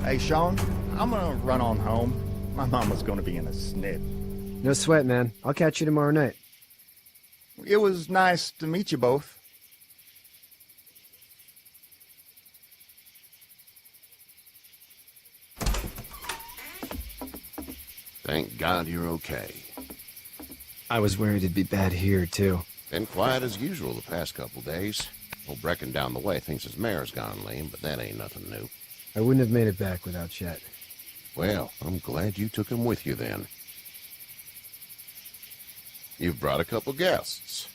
Hey, Sean, I'm gonna run on home. My mama's gonna be in a snit. No sweat, man. I'll catch you tomorrow night. It was nice to meet you both. Thank God you're okay. I was worried it'd be bad here, too. Been quiet as usual the past couple days. Old Brecken down the way thinks his mare's gone lame, but that ain't nothing new. I wouldn't have made it back without Chet. Well, I'm glad you took him with you then. You've brought a couple guests.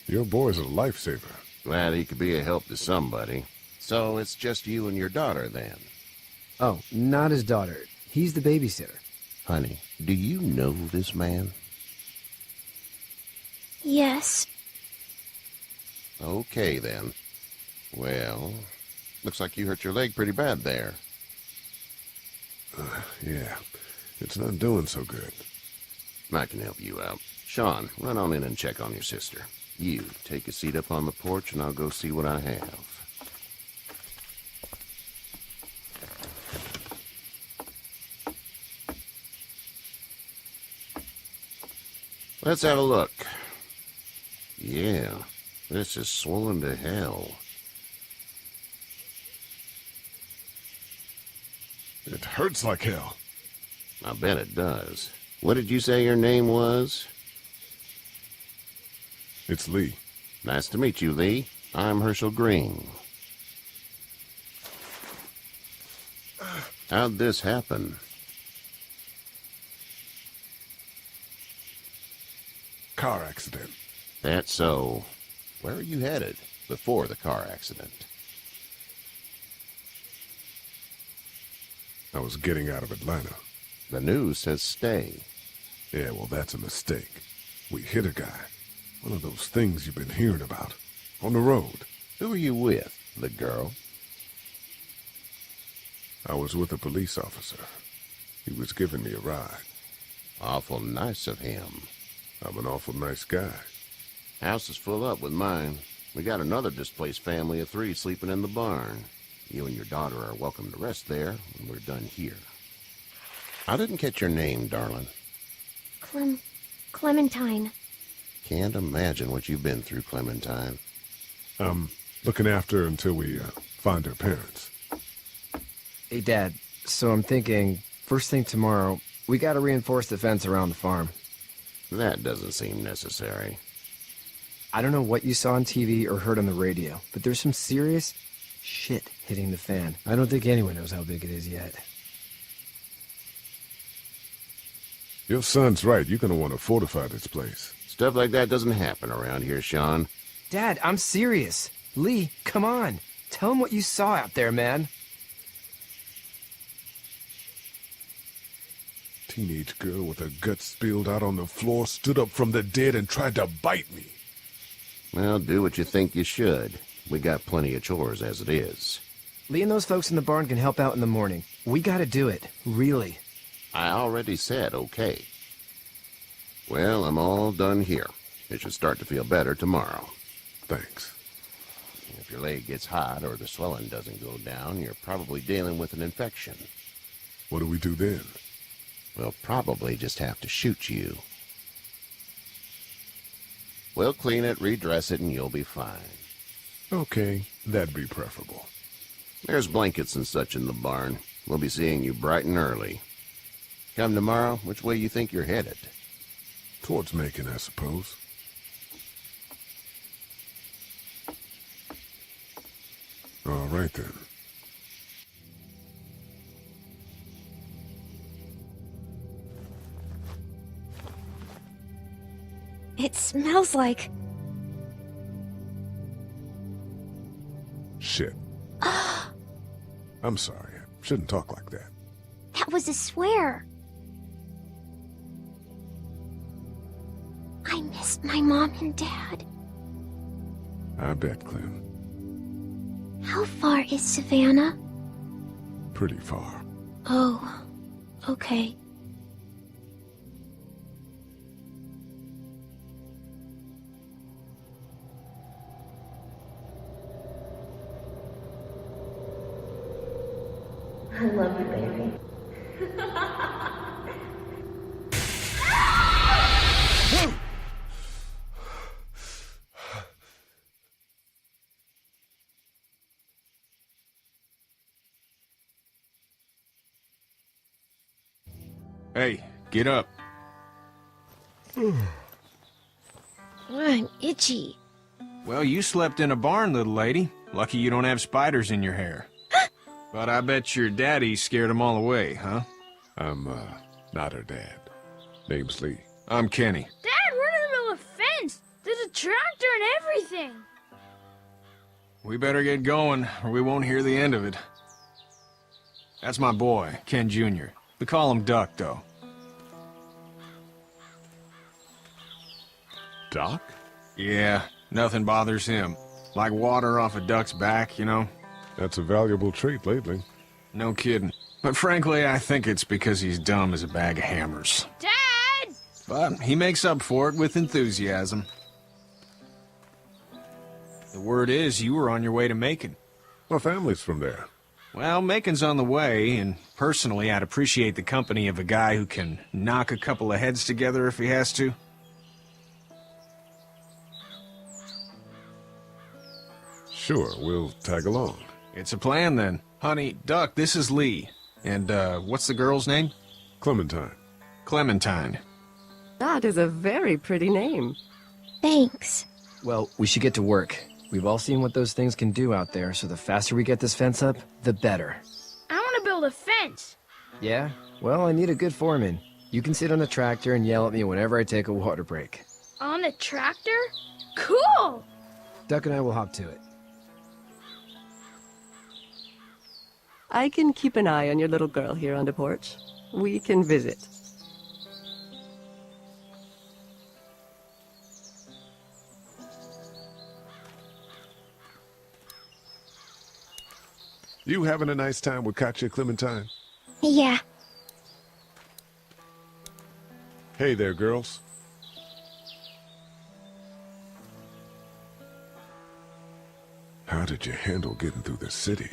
Your boy's a lifesaver. Glad he could be a help to somebody. So it's just you and your daughter then? Oh, not his daughter. He's the babysitter. Honey, do you know this man? Yes. Okay, then. Well, looks like you hurt your leg pretty bad there. Yeah, it's not doing so good. I can help you out. Sean, run on in and check on your sister. You, take a seat up on the porch and I'll go see what I have. Let's have a look. Yeah, this is swollen to hell. It hurts like hell. I bet it does. What did you say your name was? It's Lee. Nice to meet you, Lee. I'm Herschel Green. How'd this happen? Car accident. That's so. Where are you headed before the car accident? I was getting out of Atlanta. The news says stay. Yeah, well, that's a mistake. We hit a guy. One of those things you've been hearing about. On the road. Who are you with? The girl? I was with a police officer. He was giving me a ride. Awful nice of him. I'm an awful nice guy. House is full up with mine. We got another displaced family of 3 sleeping in the barn. You and your daughter are welcome to rest there when we're done here. I didn't catch your name, darling. Clementine. Can't imagine what you've been through, Clementine. I'm looking after her until we find her parents. Hey, Dad, so I'm thinking, first thing tomorrow, we gotta reinforce the fence around the farm. That doesn't seem necessary. I don't know what you saw on TV or heard on the radio, but there's some serious shit hitting the fan. I don't think anyone knows how big it is yet. Your son's right. You're gonna want to fortify this place. Stuff like that doesn't happen around here, Sean. Dad, I'm serious. Lee, come on. Tell him what you saw out there, man. Teenage girl with her guts spilled out on the floor stood up from the dead and tried to bite me. Well, do what you think you should. We got plenty of chores as it is. Lee and those folks in the barn can help out in the morning. We gotta do it. Really. I already said okay. Well, I'm all done here. It should start to feel better tomorrow. Thanks. If your leg gets hot or the swelling doesn't go down, you're probably dealing with an infection. What do we do then? We'll probably just have to shoot you. We'll clean it, redress it, and you'll be fine. Okay, that'd be preferable. There's blankets and such in the barn. We'll be seeing you bright and early. Come tomorrow, which way you think you're headed? Towards Macon, I suppose. All right, then. It smells like... Shit. I'm sorry. I shouldn't talk like that. That was a swear. I missed my mom and dad. I bet, Clem. How far is Savannah? Pretty far. Oh, okay. I love you, baby. Hey, get up. I'm itchy. Well, you slept in a barn, little lady. Lucky you don't have spiders in your hair. But I bet your daddy scared them all away, huh? I'm, not her dad. Name's Lee. I'm Kenny. Dad, we're in the middle of a fence. There's a tractor and everything. We better get going, or we won't hear the end of it. That's my boy, Ken Jr. We call him Duck, though. Doc? Yeah, nothing bothers him. Like water off a duck's back, you know? That's a valuable trait lately. No kidding. But frankly, I think it's because he's dumb as a bag of hammers. Dad! But he makes up for it with enthusiasm. The word is you were on your way to Macon. My family's from there. Well, Macon's on the way, and personally, I'd appreciate the company of a guy who can knock a couple of heads together if he has to. Sure, we'll tag along. It's a plan, then. Honey, Duck, this is Lee. And, what's the girl's name? Clementine. Clementine. That is a very pretty name. Thanks. Well, we should get to work. We've all seen what those things can do out there, so the faster we get this fence up, the better. I want to build a fence. Yeah? Well, I need a good foreman. You can sit on the tractor and yell at me whenever I take a water break. On the tractor? Cool! Duck and I will hop to it. I can keep an eye on your little girl here on the porch. We can visit. You having a nice time with Katya, Clementine? Yeah. Hey there, girls. How did you handle getting through the city?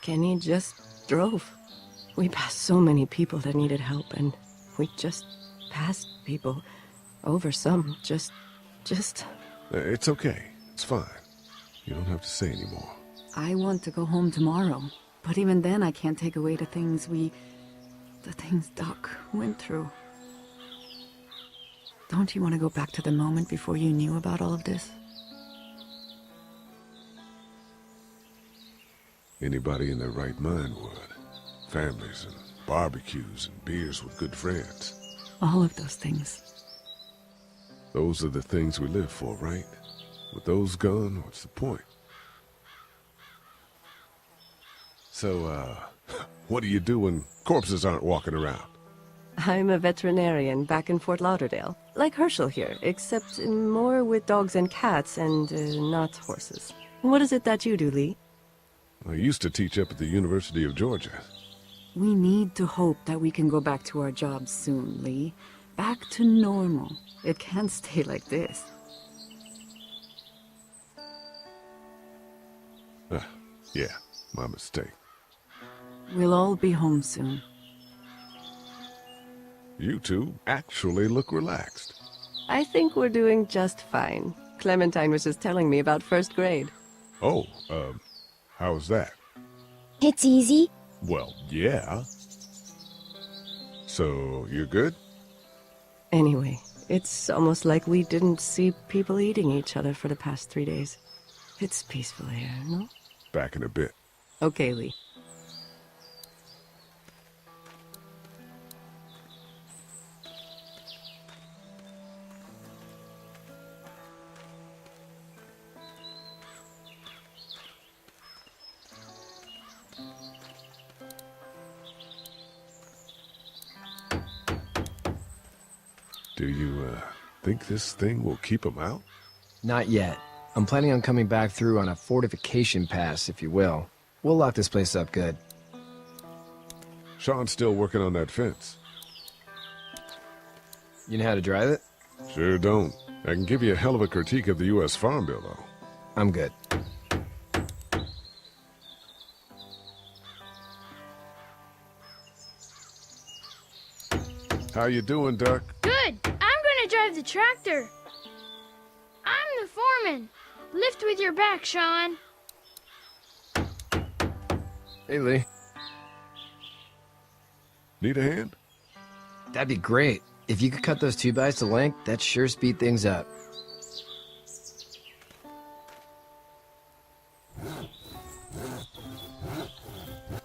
Kenny just drove. We passed so many people that needed help, and we just passed people. Over some, just... It's okay. It's fine. You don't have to say anymore. I want to go home tomorrow, but even then I can't take away the things Doc went through. Don't you want to go back to the moment before you knew about all of this? Anybody in their right mind would. Families and barbecues and beers with good friends. All of those things. Those are the things we live for, right? With those gone, what's the point? So, what do you do when corpses aren't walking around? I'm a veterinarian back in Fort Lauderdale. Like Herschel here, except more with dogs and cats and not horses. What is it that you do, Lee? I used to teach up at the University of Georgia. We need to hope that we can go back to our jobs soon, Lee. Back to normal. It can't stay like this. Yeah, my mistake. We'll all be home soon. You two actually look relaxed. I think we're doing just fine. Clementine was just telling me about first grade. Oh, how's that? It's easy. Well, yeah. So, you're good? Anyway, it's almost like we didn't see people eating each other for the past 3 days. It's peaceful here, no? Back in a bit. Okay, Lee. Do you, think this thing will keep them out? Not yet. I'm planning on coming back through on a fortification pass, if you will. We'll lock this place up good. Sean's still working on that fence. You know how to drive it? Sure don't. I can give you a hell of a critique of the U.S. Farm Bill, though. I'm good. How you doing, Duck? Good. I'm gonna drive the tractor. I'm the foreman. Lift with your back, Sean. Hey, Lee. Need a hand? That'd be great. If you could cut those 2x to length, that'd sure speed things up.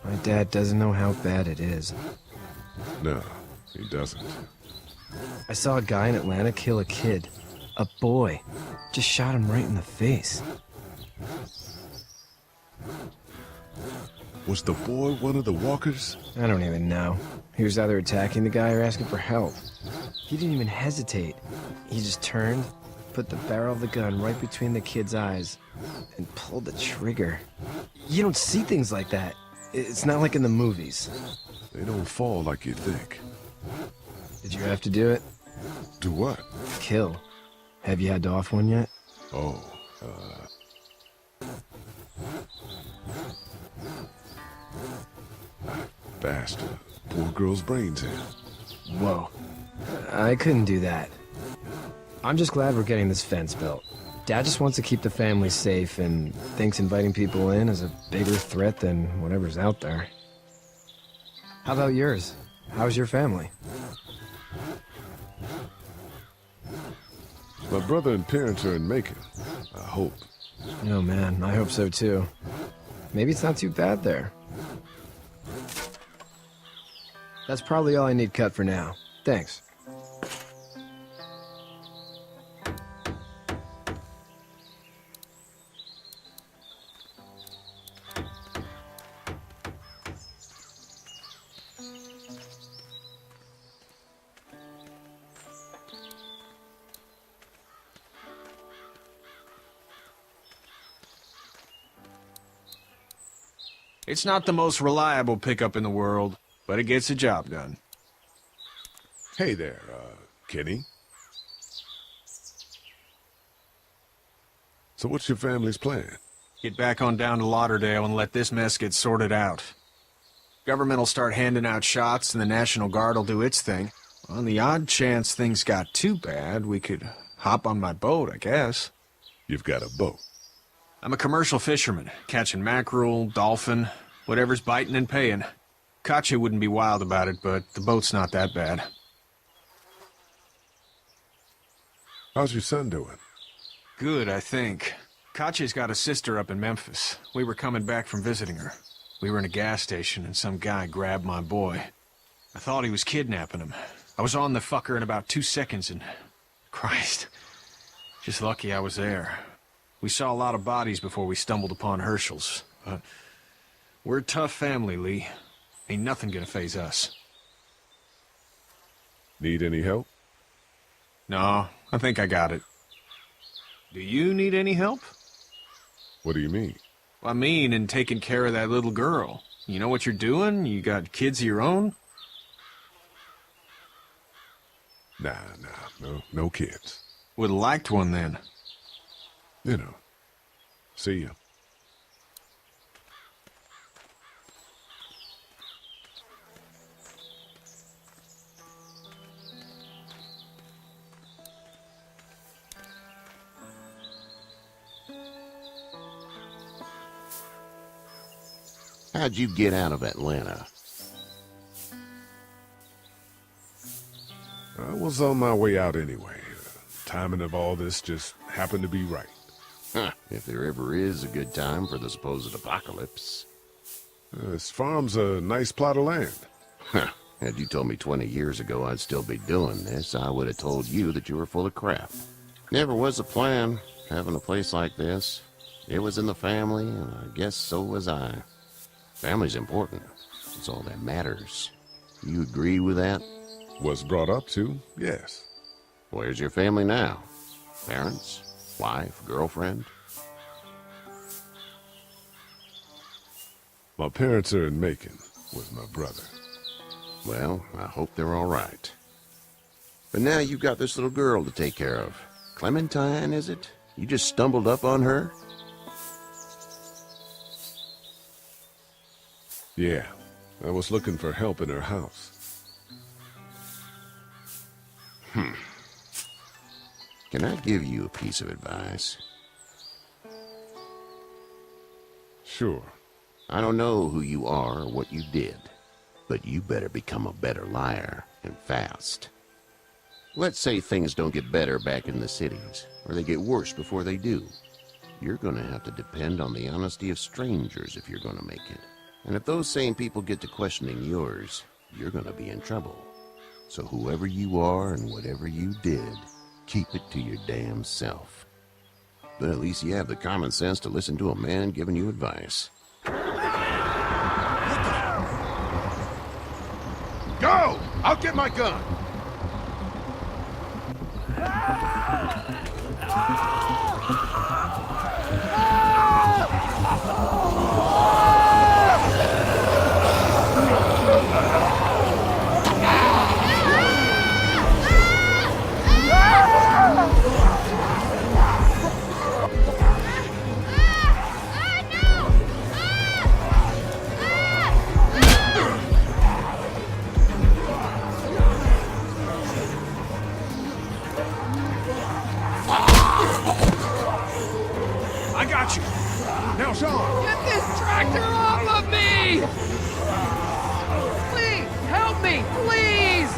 My dad doesn't know how bad it is. No, he doesn't. I saw a guy in Atlanta kill a kid. A boy. Just shot him right in the face. Was the boy one of the walkers? I don't even know. He was either attacking the guy or asking for help. He didn't even hesitate. He just turned, put the barrel of the gun right between the kid's eyes, and pulled the trigger. You don't see things like that. It's not like in the movies. They don't fall like you think. Did you have to do it? Do what? Kill. Have you had to off one yet? Oh, I bashed a poor girl's brains in. Whoa. I couldn't do that. I'm just glad we're getting this fence built. Dad just wants to keep the family safe and thinks inviting people in is a bigger threat than whatever's out there. How about yours? How's your family? My brother and parents are in Macon. I hope. Oh man, I hope so too. Maybe it's not too bad there. That's probably all I need cut for now. Thanks. It's not the most reliable pickup in the world, but it gets the job done. Hey there, Kenny. So what's your family's plan? Get back on down to Lauderdale and let this mess get sorted out. Government will start handing out shots and the National Guard will do its thing. On the odd chance things got too bad, we could hop on my boat, I guess. You've got a boat. I'm a commercial fisherman, catching mackerel, dolphin, whatever's biting and paying. Katya wouldn't be wild about it, but the boat's not that bad. How's your son doing? Good, I think. Katya's got a sister up in Memphis. We were coming back from visiting her. We were in a gas station and some guy grabbed my boy. I thought he was kidnapping him. I was on the fucker in about 2 seconds and... Christ. Just lucky I was there. We saw a lot of bodies before we stumbled upon Herschel's, but we're a tough family, Lee. Ain't nothing gonna faze us. Need any help? No, I think I got it. Do you need any help? What do you mean? I mean, in taking care of that little girl. You know what you're doing? You got kids of your own? Nah, no kids. Would've liked one then. You know. See ya. How'd you get out of Atlanta? I was on my way out anyway. Timing of all this just happened to be right. Huh, if there ever is a good time for the supposed apocalypse. This farm's a nice plot of land. Huh, had you told me 20 years ago I'd still be doing this, I would have told you that you were full of crap. Never was a plan, having a place like this. It was in the family, and I guess so was I. Family's important. It's all that matters. You agree with that? Was brought up to, yes. Where's your family now? Parents? Wife? Girlfriend? My parents are in Macon with my brother. Well, I hope they're all right. But now you've got this little girl to take care of. Clementine, is it? You just stumbled up on her? Yeah, I was looking for help in her house. Can I give you a piece of advice? Sure. I don't know who you are or what you did, but you better become a better liar, and fast. Let's say things don't get better back in the cities, or they get worse before they do. You're gonna have to depend on the honesty of strangers if you're gonna make it. And if those same people get to questioning yours, you're gonna be in trouble. So whoever you are and whatever you did, keep it to your damn self. But at least you have the common sense to listen to a man giving you advice. Go! I'll get my gun! I got you. Now, Sean. Get this tractor off of me! Please, help me, please!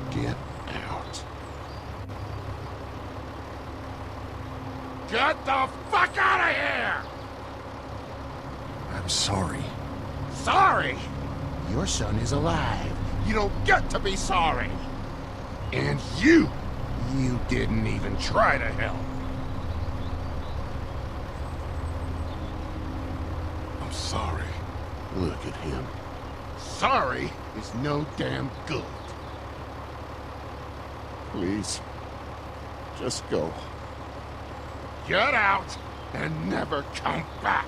Get out. Get the fuck out of here! I'm sorry. Sorry? Your son is alive. You don't get to be sorry. And you didn't even try to help. I'm sorry. Look at him. Sorry is no damn good. Please, just go. Get out and never come back.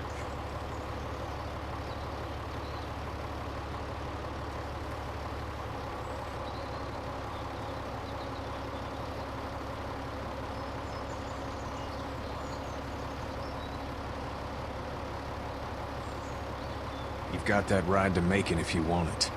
You've got that ride to Macon if you want it.